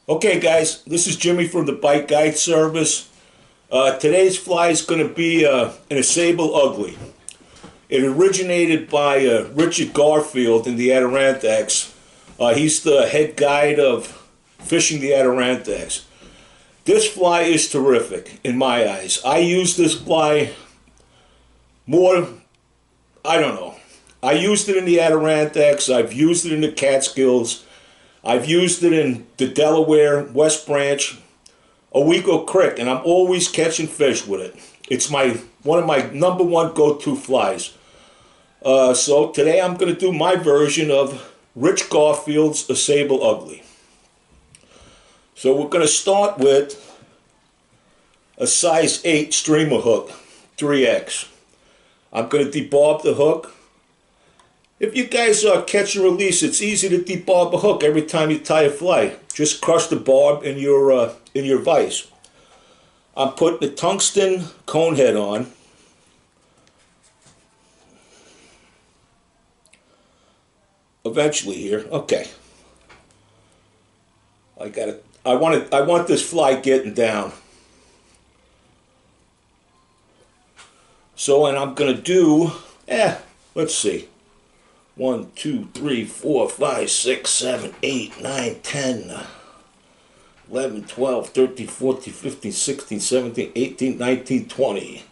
Okay guys, this is Jimmy from the Bike Guide Service. Today's fly is going to be an Ausable Ugly. It originated by Richard Garfield in the Adirondacks. He's the head guide of fishing the Adirondacks. This fly is terrific in my eyes. I use this fly more, I don't know. I used it in the Adirondacks. I've used it in the Catskills. I've used it in the Delaware, West Branch, Owego Creek, and I'm always catching fish with it. It's one of my #1 go-to flies. So today I'm going to do my version of Rich Garfield's Ausable Ugly. So we're going to start with a size 8 streamer hook, 3X. I'm going to debarb the hook. If you guys catch and release, it's easy to debarb a hook every time you tie a fly. Just crush the barb in your vise. I'm putting the tungsten cone head on. Eventually here, okay. I want this fly getting down. So, and I'm gonna do, let's see. 1, 2, 3, 4, 5, 6, 7, 8, 9, 10, 11, 12, 13, 14, 15, 16, 17, 18, 19, 20.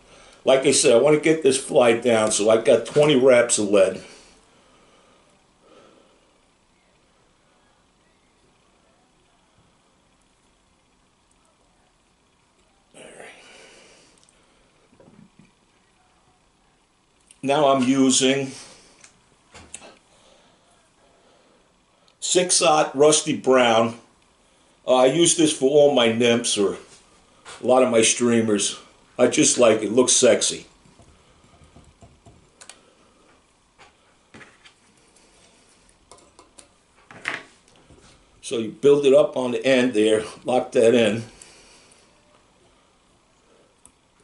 Like I said, I want to get this fly down, so I got 20 wraps of lead. Now I'm using 6/0 rusty brown. I use this for all my nymphs or a lot of my streamers. I just like it. It looks sexy. So you build it up on the end there, lock that in,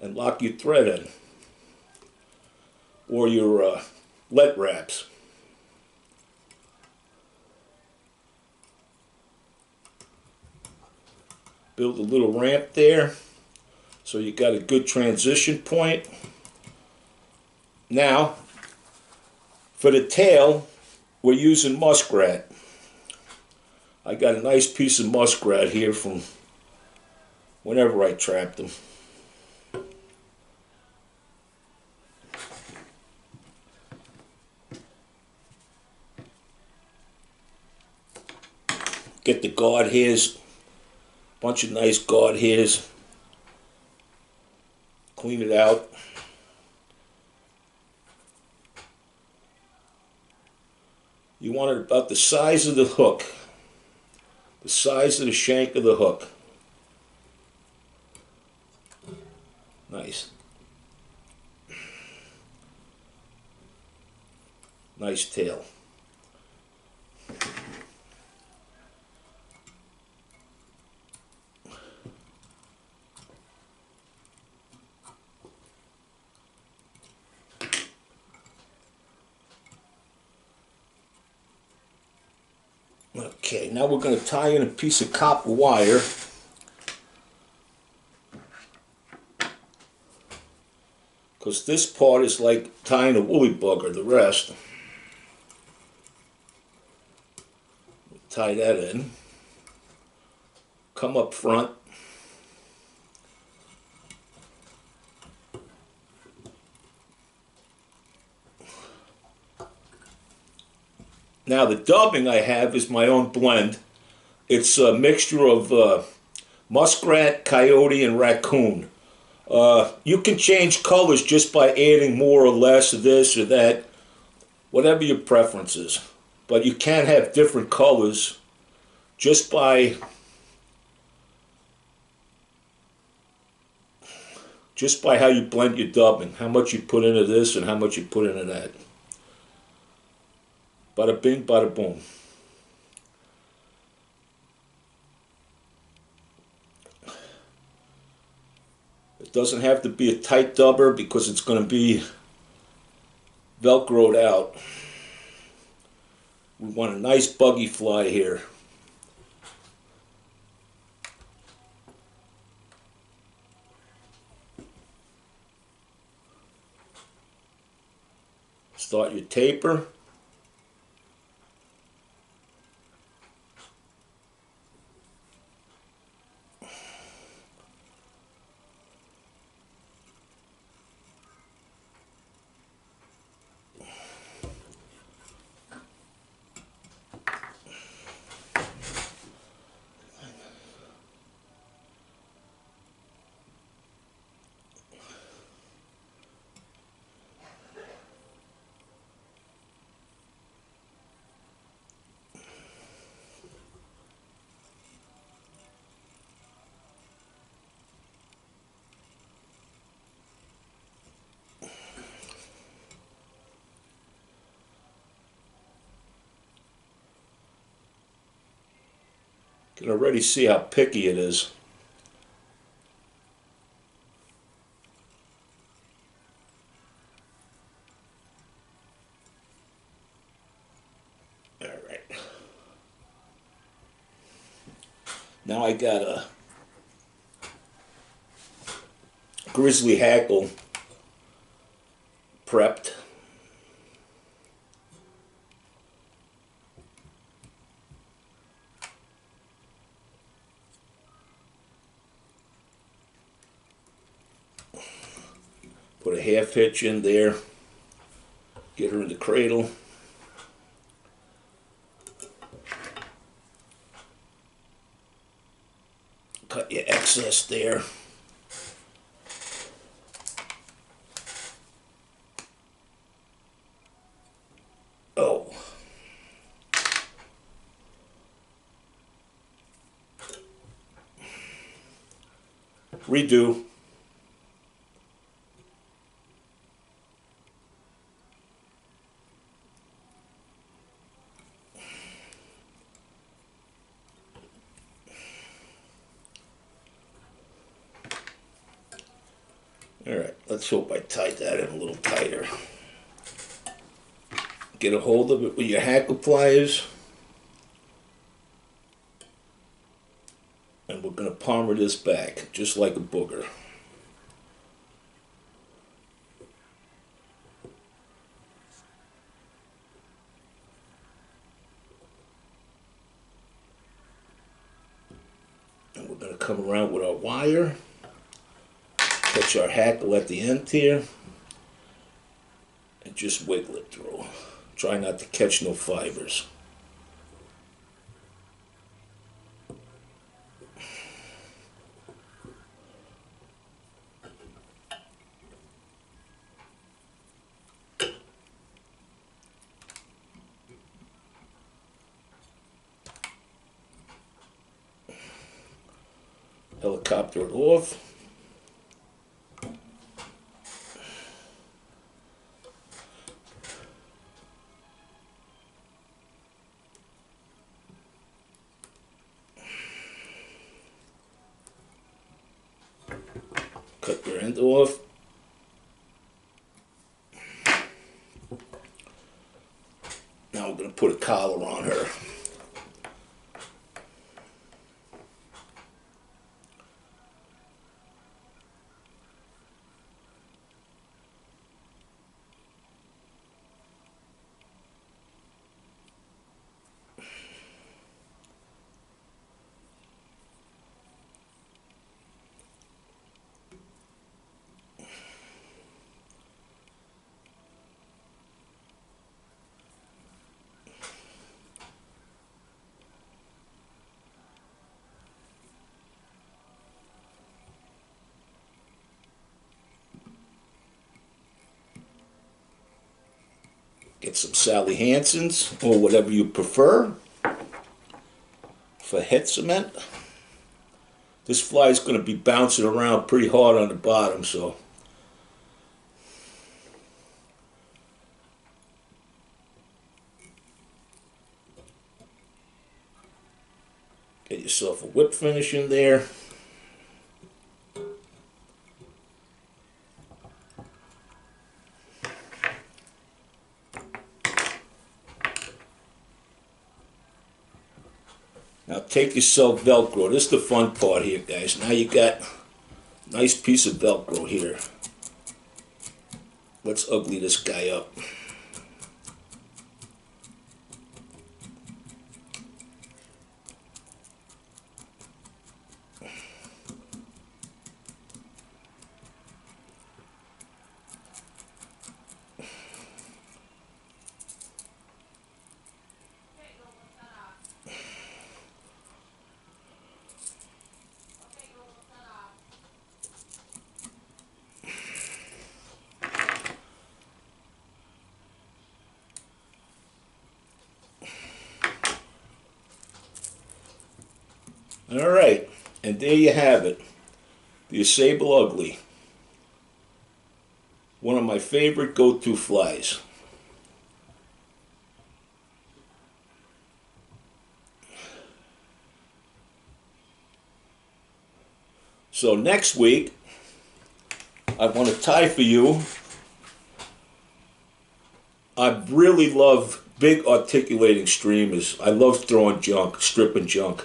and lock your thread in, or your lead wraps. Build a little ramp there so you got a good transition point. Now, for the tail, we're using muskrat. I got a nice piece of muskrat here from whenever I trapped them. Get the guard hairs. Bunch of nice guard hairs. Clean it out. You want it about the size of the hook. The size of the shank of the hook. Nice. Nice tail. Okay, now we're going to tie in a piece of copper wire. Because this part is like tying a woolly bugger, the rest. Tie that in. Come up front. Now the dubbing I have is my own blend. It's a mixture of muskrat, coyote, and raccoon. You can change colors just by adding more or less of this or that, whatever your preference is. But you can have different colors just by how you blend your dubbing, how much you put into this and how much you put into that. Bada bing, bada boom. It doesn't have to be a tight dubber because it's going to be velcroed out. We want a nice buggy fly here. taper. You can already see how picky it is. All right. Now I got a grizzly hackle prepped. Put a half hitch in there, get her in the cradle. Cut your excess there. Oh. Redo. Alright, let's hope I tied that in a little tighter. Get a hold of it with your hackle pliers. And we're going to palmer this back, just like a booger. And we're going to come around with our wire. Catch our hackle at the end here. And just wiggle it through. Try not to catch no fibers. Helicopter it off. Cut your end off. Now we're going to put a collar on her. Get some Sally Hansen's or whatever you prefer for head cement. This fly is going to be bouncing around pretty hard on the bottom, so get yourself a whip finish in there. Now take yourself Velcro. This is the fun part here, guys. Now you got a nice piece of Velcro here. Let's ugly this guy up. Alright, and there you have it. The Ausable Ugly. One of my favorite go-to flies. So next week, I want to tie for you. I really love big articulating streamers. I love throwing junk, stripping junk.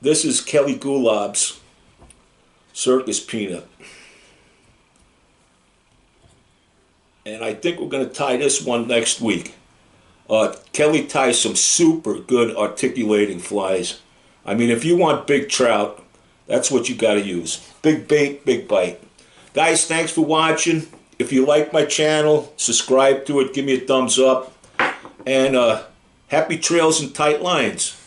This is Kelly Gulab's Circus Peanut. And I think we're going to tie this one next week. Kelly ties some super good articulating flies. I mean, if you want big trout, that's what you got to use. Big bait, big bite. Guys, thanks for watching. If you like my channel, subscribe to it, give me a thumbs up. And happy trails and tight lines.